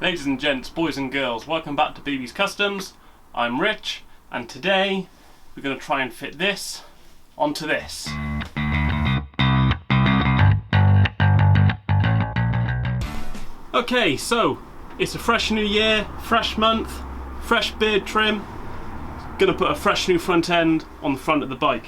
Ladies and gents, boys and girls, welcome back to BB's Customs. I'm Rich, and today we're going to try and fit this onto this. Okay, so it's a fresh new year, fresh month, fresh beard trim. Going to put a fresh new front end on the front of the bike.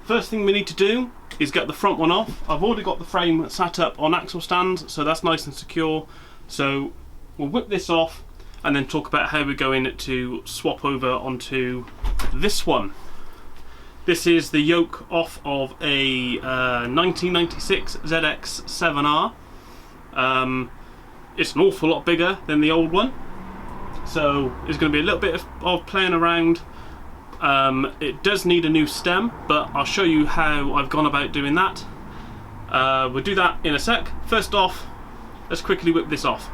First thing we need to do is get the front one off. I've already got the frame sat up on axle stands, so that's nice and secure. So we'll whip this off and then talk about how we're going to swap over onto this one. This is the yoke off of a 1996 ZX7R. It's an awful lot bigger than the old one, so there's going to be a little bit of playing around. It does need a new stem, but I'll show you how I've gone about doing that. We'll do that in a sec. First off, let's quickly whip this off.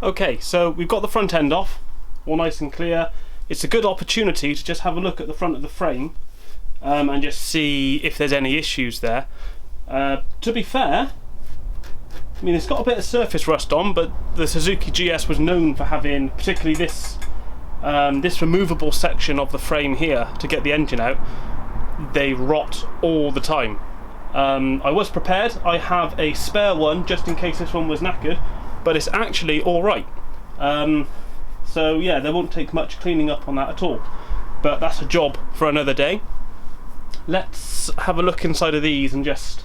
Okay, so we've got the front end off, all nice and clear. It's a good opportunity to just have a look at the front of the frame and just see if there's any issues there. To be fair, I mean, it's got a bit of surface rust on, but the Suzuki GS was known for having, particularly this removable section of the frame here to get the engine out, they rot all the time. I was prepared. I have a spare one just in case this one was knackered, but it's actually alright. So yeah, there won't take much cleaning up on that at all, but that's a job for another day. Let's have a look inside of these and just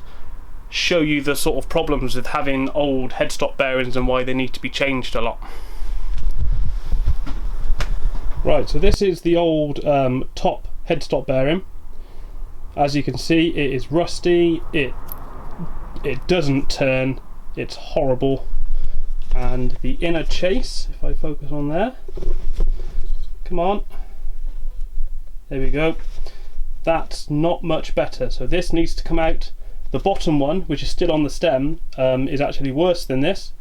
show you the sort of problems with having old headstock bearings and why they need to be changed a lot. Right, so this is the old top headstock bearing. As you can see, it is rusty, it doesn't turn, it's horrible. And the inner chase, if I focus on there, come on, there we go, that's not much better. So this needs to come out. The bottom one, which is still on the stem, is actually worse than this,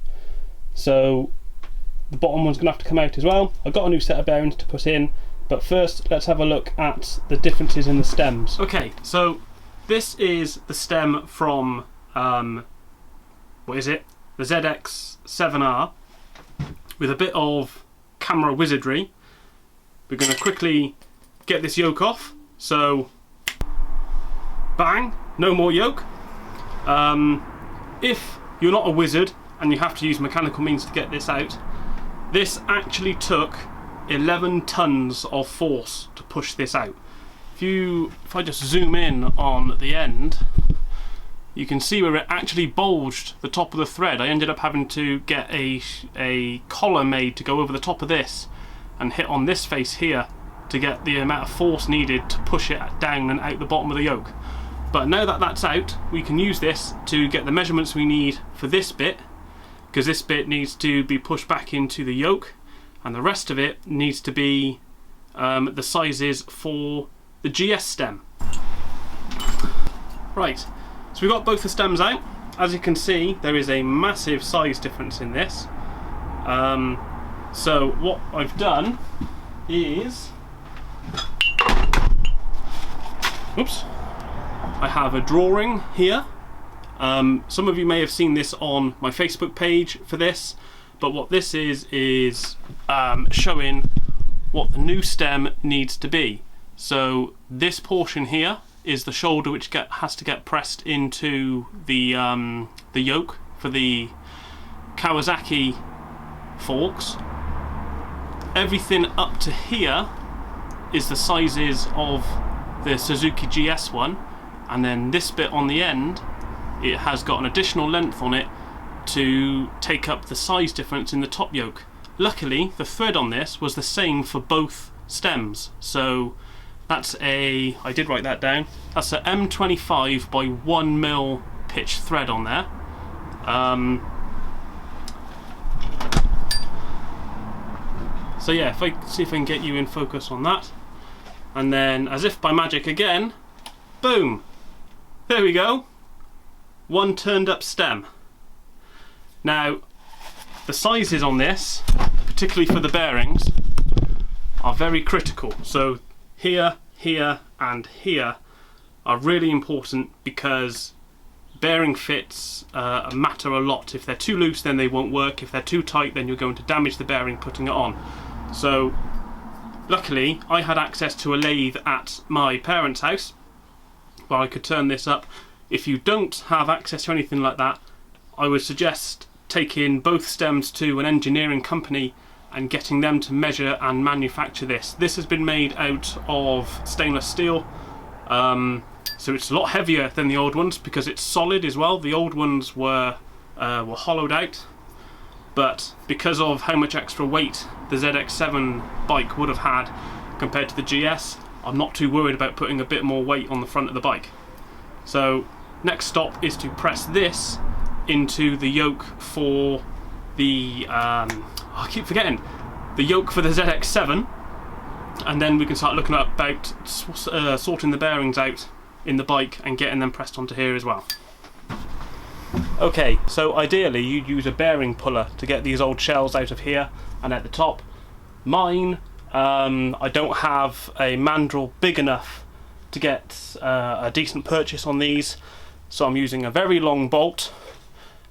so the bottom one's going to have to come out as well. I've got a new set of bearings to put in, but first let's have a look at the differences in the stems. Okay, so this is the stem from, what is it? The ZX7R, with a bit of camera wizardry. We're going to quickly get this yoke off. So, bang, no more yoke. If you're not a wizard and you have to use mechanical means to get this out, this actually took 11 tons of force to push this out. If I just zoom in on the end, you can see where it actually bulged the top of the thread. I ended up having to get a collar made to go over the top of this and hit on this face here to get the amount of force needed to push it down and out the bottom of the yoke. But now that that's out, we can use this to get the measurements we need for this bit, because this bit needs to be pushed back into the yoke, and the rest of it needs to be the sizes for the GS stem. Right. So we've got both the stems out. As you can see, there is a massive size difference in this. So what I've done is, oops, I have a drawing here. Some of you may have seen this on my Facebook page for this, but what this is showing what the new stem needs to be. So this portion here is the shoulder which has to get pressed into the yoke for the Kawasaki forks. everything up to here is the sizes of the Suzuki GS1, and then this bit on the end, it has got an additional length on it to take up the size difference in the top yoke. Luckily, the thread on this was the same for both stems, so that's a, I did write that down, that's a M25 by 1mm pitch thread on there. So yeah, if I see if I can get you in focus on that, and then as if by magic again, boom, there we go, one turned up stem. Now the sizes on this, particularly for the bearings, are very critical. So here, here and here are really important because bearing fits matter a lot. If they're too loose, then they won't work. If they're too tight, then you're going to damage the bearing putting it on. So luckily I had access to a lathe at my parents' house where I could turn this up. If you don't have access to anything like that, I would suggest taking both stems to an engineering company and getting them to measure and manufacture this. This has been made out of stainless steel, so it's a lot heavier than the old ones because it's solid as well. The old ones were hollowed out, but because of how much extra weight the ZX7 bike would have had compared to the GS, I'm not too worried about putting a bit more weight on the front of the bike. So next stop is to press this into the yoke for the I keep forgetting, the yoke for the ZX7, and then we can start looking at about sorting the bearings out in the bike and getting them pressed onto here as well. Okay, so ideally you'd use a bearing puller to get these old shells out of here and at the top. Mine, I don't have a mandrel big enough to get a decent purchase on these, so I'm using a very long bolt,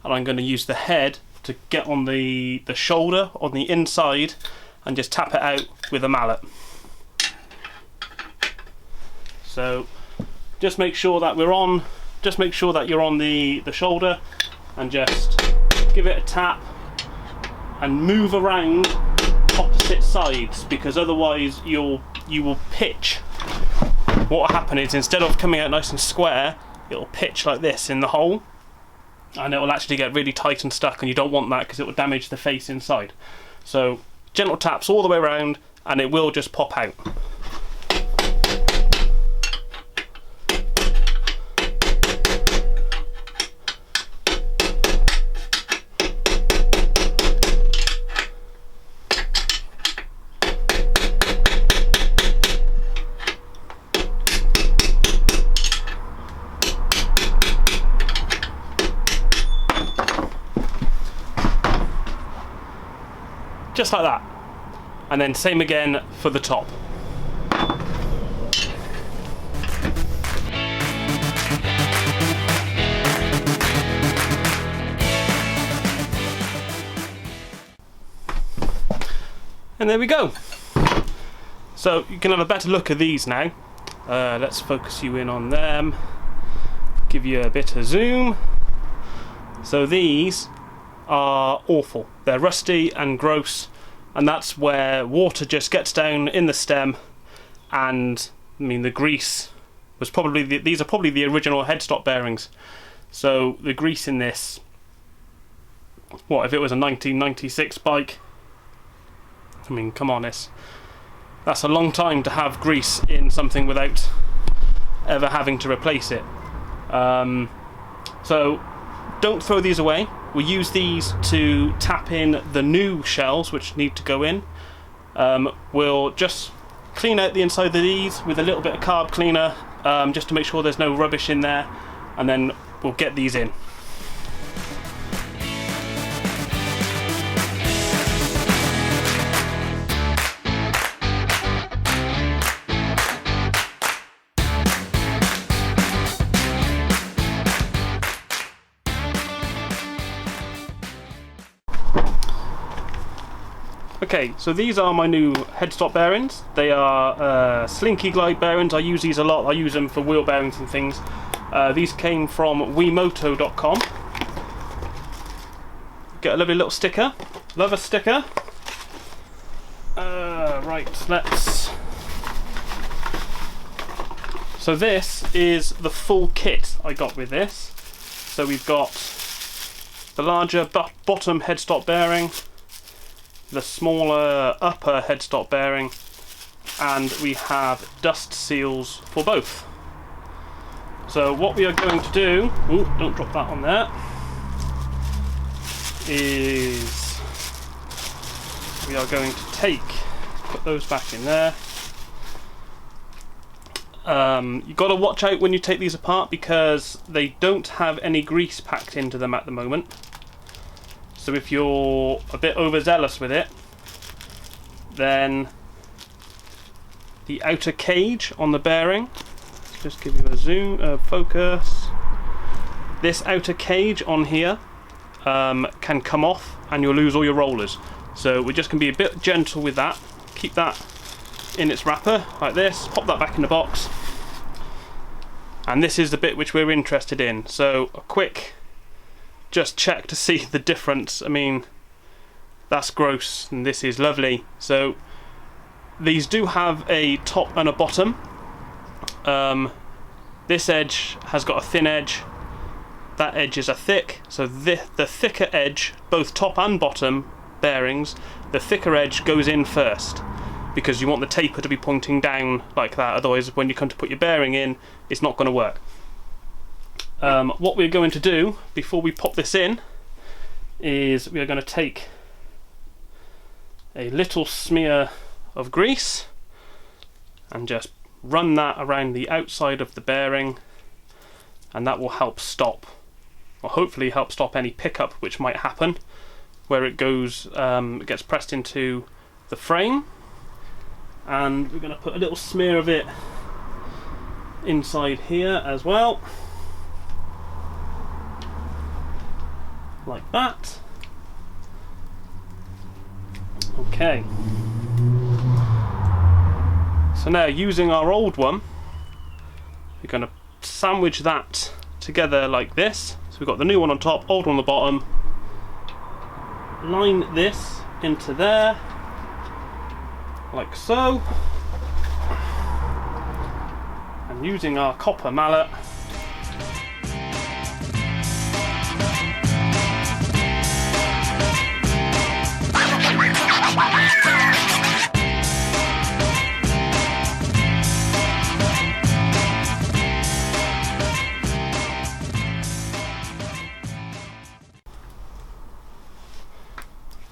and I'm going to use the head to get on the shoulder on the inside and just tap it out with a mallet. So just make sure that you're on the shoulder and just give it a tap and move around opposite sides, because otherwise you will pitch. What will happen is, instead of coming out nice and square, it will pitch like this in the hole, and it will actually get really tight and stuck, and you don't want that because it will damage the face inside. So gentle taps all the way around and it will just pop out. Just like that, and then same again for the top. And there we go. So you can have a better look at these now. Let's focus you in on them, give you a bit of zoom. So these are awful. They're rusty and gross, and that's where water just gets down in the stem, and I mean the grease was probably these are probably the original headstock bearings, so the grease in this, what if it was a 1996 bike? I mean, come on, that's a long time to have grease in something without ever having to replace it. So don't throw these away. We use these to tap in the new shells which need to go in. We'll just clean out the inside of these with a little bit of carb cleaner, just to make sure there's no rubbish in there, and then we'll get these in. Okay, so these are my new headstock bearings. They are Slinky Glide bearings. I use these a lot. I use them for wheel bearings and things. These came from Wemoto.com. Get a lovely little sticker. Love a sticker. Right, let's... So this is the full kit I got with this. So we've got the larger bottom headstock bearing, the smaller upper headstock bearing, and we have dust seals for both. So what we are going to do, ooh, don't drop that on there, is we are going to put those back in there. You've got to watch out when you take these apart because they don't have any grease packed into them at the moment. So if you're a bit overzealous with it, then the outer cage on the bearing, let's just give you a zoom, focus. This outer cage on here can come off and you'll lose all your rollers. So we're just going to be a bit gentle with that. Keep that in its wrapper like this, pop that back in the box, and this is the bit which we're interested in. So a quick just check to see the difference. I mean, that's gross and this is lovely. So these do have a top and a bottom. This edge has got a thin edge, that edge is a thick, so the thicker edge, both top and bottom bearings, the thicker edge goes in first, because you want the taper to be pointing down like that, otherwise when you come to put your bearing in, it's not going to work. What we're going to do before we pop this in is we are going to take a little smear of grease and just run that around the outside of the bearing, and that will help stop, or hopefully help stop any pickup which might happen where it goes, it gets pressed into the frame. And we're going to put a little smear of it inside here as well, like that. Okay, so now using our old one, we're going to sandwich that together like this. So we've got the new one on top, old one on the bottom, line this into there like so, and using our copper mallet,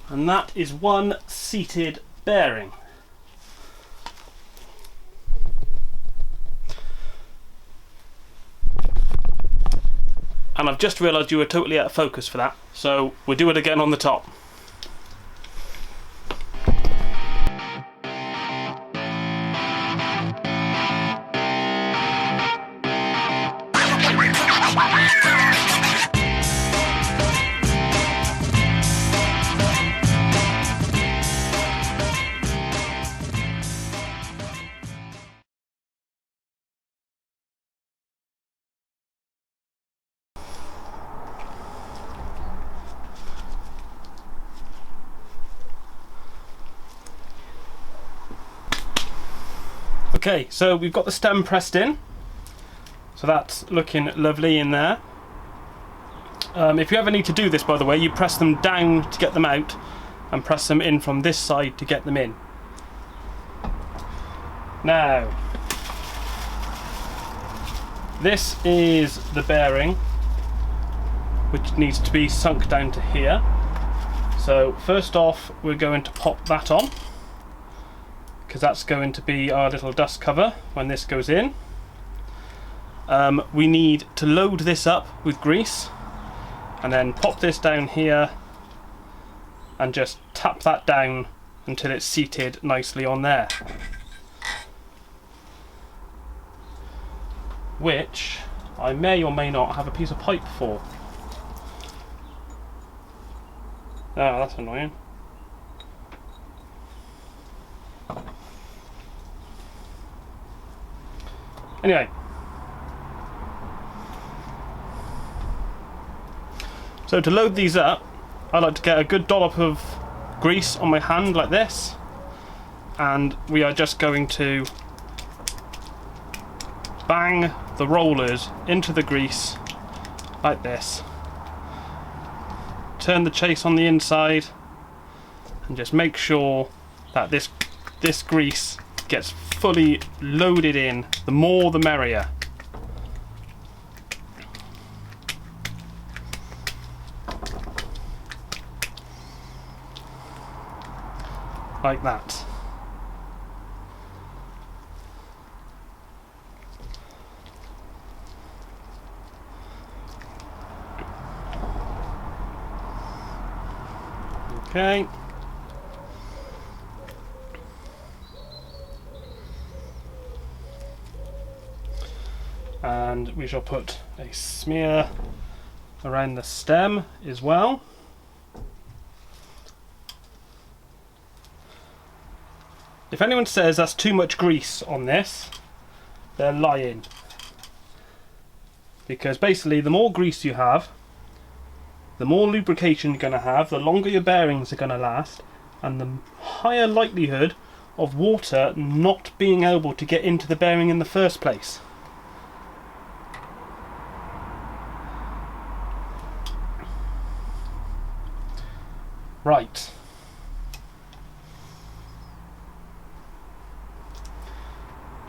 and that is one seated bearing. And I've just realised you were totally out of focus for that, so we'll do it again on the top. Okay, so we've got the stem pressed in, so that's looking lovely in there. If you ever need to do this, by the way, you press them down to get them out and press them in from this side to get them in. Now, this is the bearing which needs to be sunk down to here. So first off, we're going to pop that on, because that's going to be our little dust cover when this goes in. We need to load this up with grease and then pop this down here and just tap that down until it's seated nicely on there, which I may or may not have a piece of pipe for. Oh, that's annoying. Anyway, so to load these up, I like to get a good dollop of grease on my hand like this, and we are just going to bang the rollers into the grease like this. Turn the chase on the inside and just make sure that this grease gets fully loaded in. The more the merrier. Like that. Okay. And we shall put a smear around the stem as well. If anyone says that's too much grease on this, they're lying. Because basically the more grease you have, the more lubrication you're going to have, the longer your bearings are going to last, and the higher likelihood of water not being able to get into the bearing in the first place. Right.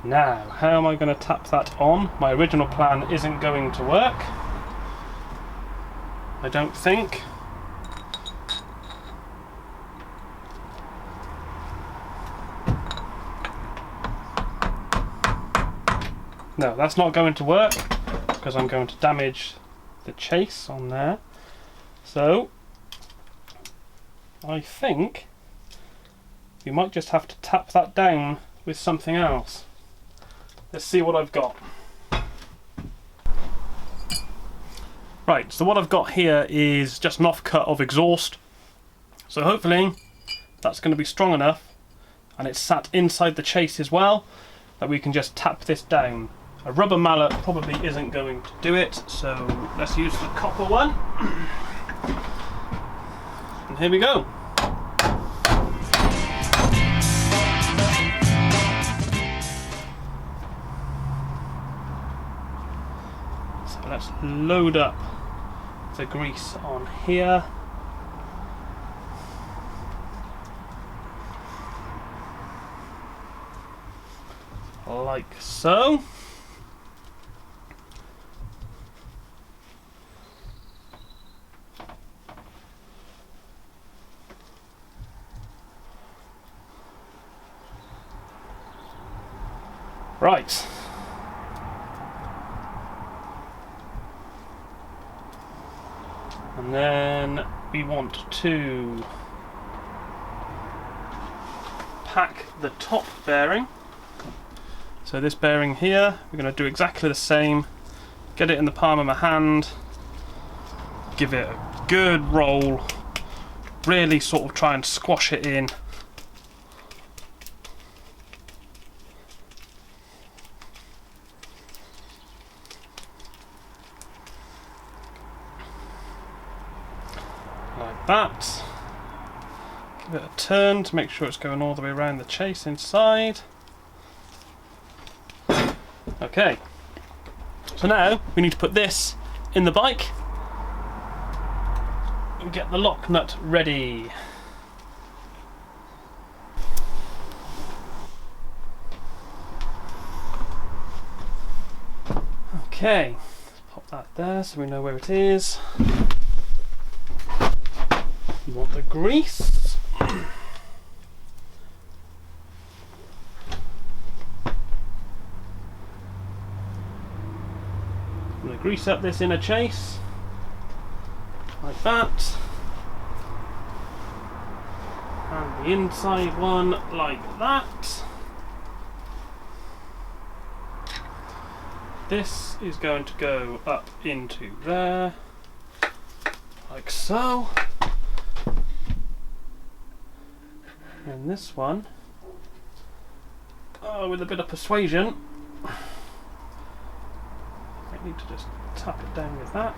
Now, how am I going to tap that on? My original plan isn't going to work. I don't think. No, that's not going to work because I'm going to damage the chase on there. So, I think you might just have to tap that down with something else. Let's see what I've got. Right, so what I've got here is just an offcut of exhaust. So hopefully that's going to be strong enough, and it's sat inside the chase as well, that we can just tap this down. A rubber mallet probably isn't going to do it, so let's use the copper one. And here we go. So let's load up the grease on here. Like so. Right. And then we want to pack the top bearing. So this bearing here, we're going to do exactly the same. Get it in the palm of my hand, give it a good roll, really sort of try and squash it in. Like that. Give it a turn to make sure it's going all the way around the chase inside. Okay, so now we need to put this in the bike and get the lock nut ready. Okay, pop that there so we know where it is. You want the grease. I'm going to grease up this inner chase like that, and the inside one like that. This is going to go up into there like so, and this one, with a bit of persuasion, I need to just tap it down with that.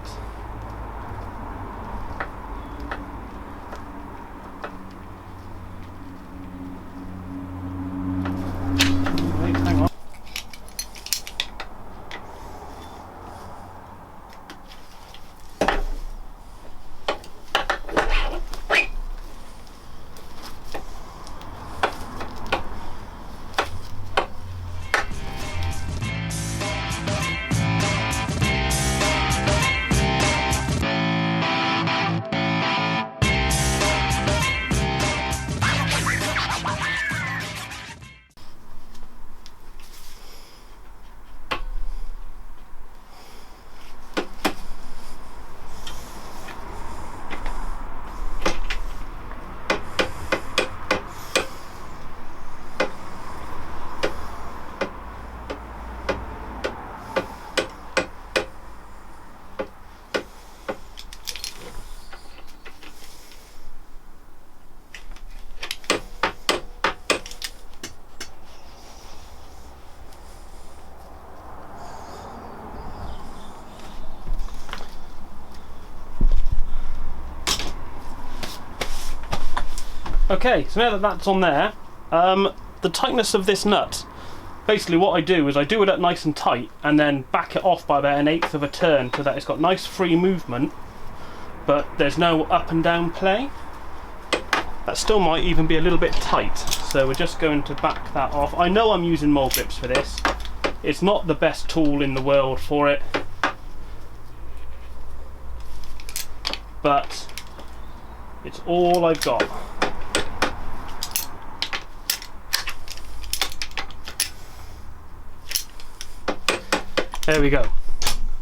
Okay, so now that that's on there, the tightness of this nut, basically what I do is I do it up nice and tight and then back it off by about 1/8 of a turn so that it's got nice free movement, but there's no up and down play. That still might even be a little bit tight, so we're just going to back that off. I know I'm using mole grips for this. It's not the best tool in the world for it, but it's all I've got. There we go.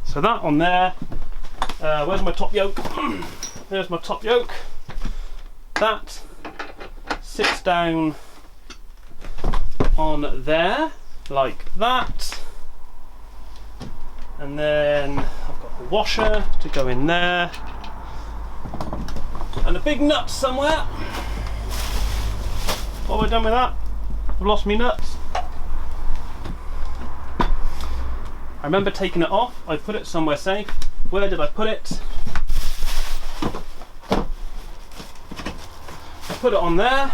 So that on there. Where's my top yoke? There's my top yoke. That sits down on there like that, and then I've got a washer to go in there and a big nut somewhere. What have I done with that? I've lost my nuts. I remember taking it off. I put it somewhere safe. Where did I put it? I put it on there.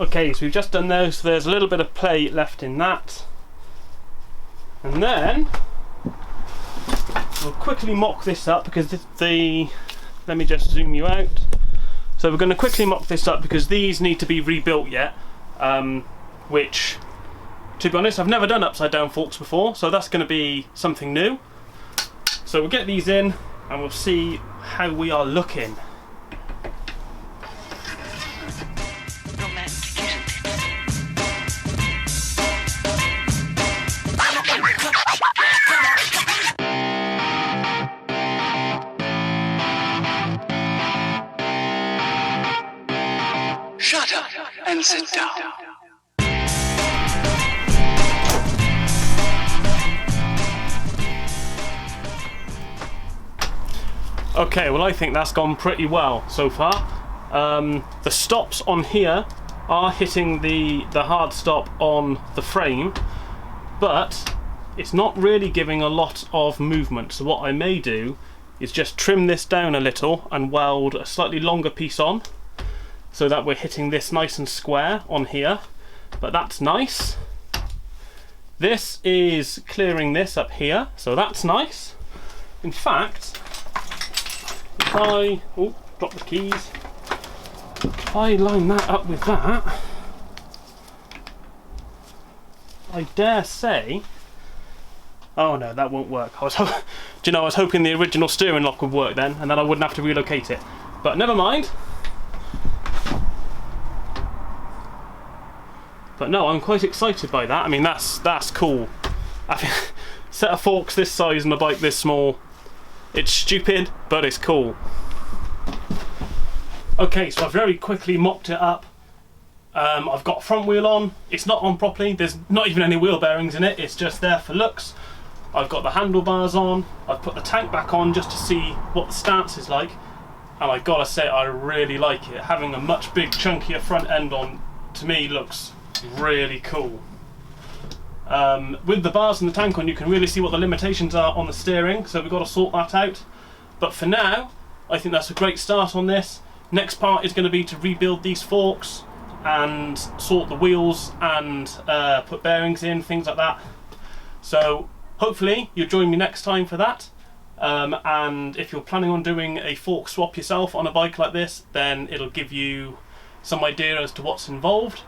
Okay, so we've just done those, so there's a little bit of play left in that. And then we'll quickly mock this up because let me just zoom you out. So we're going to quickly mock this up because these need to be rebuilt yet, which, to be honest, I've never done upside down forks before, so that's going to be something new. So we'll get these in and we'll see how we are looking. Shut up and sit down. Okay, well I think that's gone pretty well so far. The stops on here are hitting the hard stop on the frame, but it's not really giving a lot of movement. So what I may do is just trim this down a little and weld a slightly longer piece on, so that we're hitting this nice and square on here, but that's nice. This is clearing this up here, so that's nice. In fact, if I, drop the keys, if I line that up with that, I dare say, oh no, that won't work. Do you know, I was hoping the original steering lock would work then, and then I wouldn't have to relocate it, but never mind. But no, I'm quite excited by that. I mean, that's cool. I think set of forks this size and a bike this small, it's stupid, but it's cool. Okay, so I've very quickly mocked it up. I've got front wheel on. It's not on properly. There's not even any wheel bearings in it. It's just there for looks. I've got the handlebars on. I've put the tank back on just to see what the stance is like. And I've got to say, I really like it. Having a much big, chunkier front end on, to me, looks really cool. With the bars and the tank on, you can really see what the limitations are on the steering, so we've got to sort that out. But for now, I think that's a great start on this. Next part is going to be to rebuild these forks and sort the wheels and put bearings in, things like that. So hopefully you'll join me next time for that. And if you're planning on doing a fork swap yourself on a bike like this, then it'll give you some idea as to what's involved.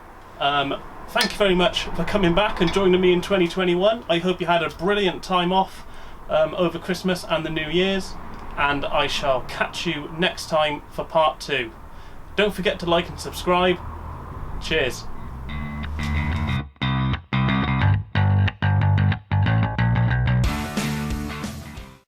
Thank you very much for coming back and joining me in 2021. I hope you had a brilliant time off over Christmas and the New Year's, and I shall catch you next time for part 2. Don't forget to like and subscribe. Cheers.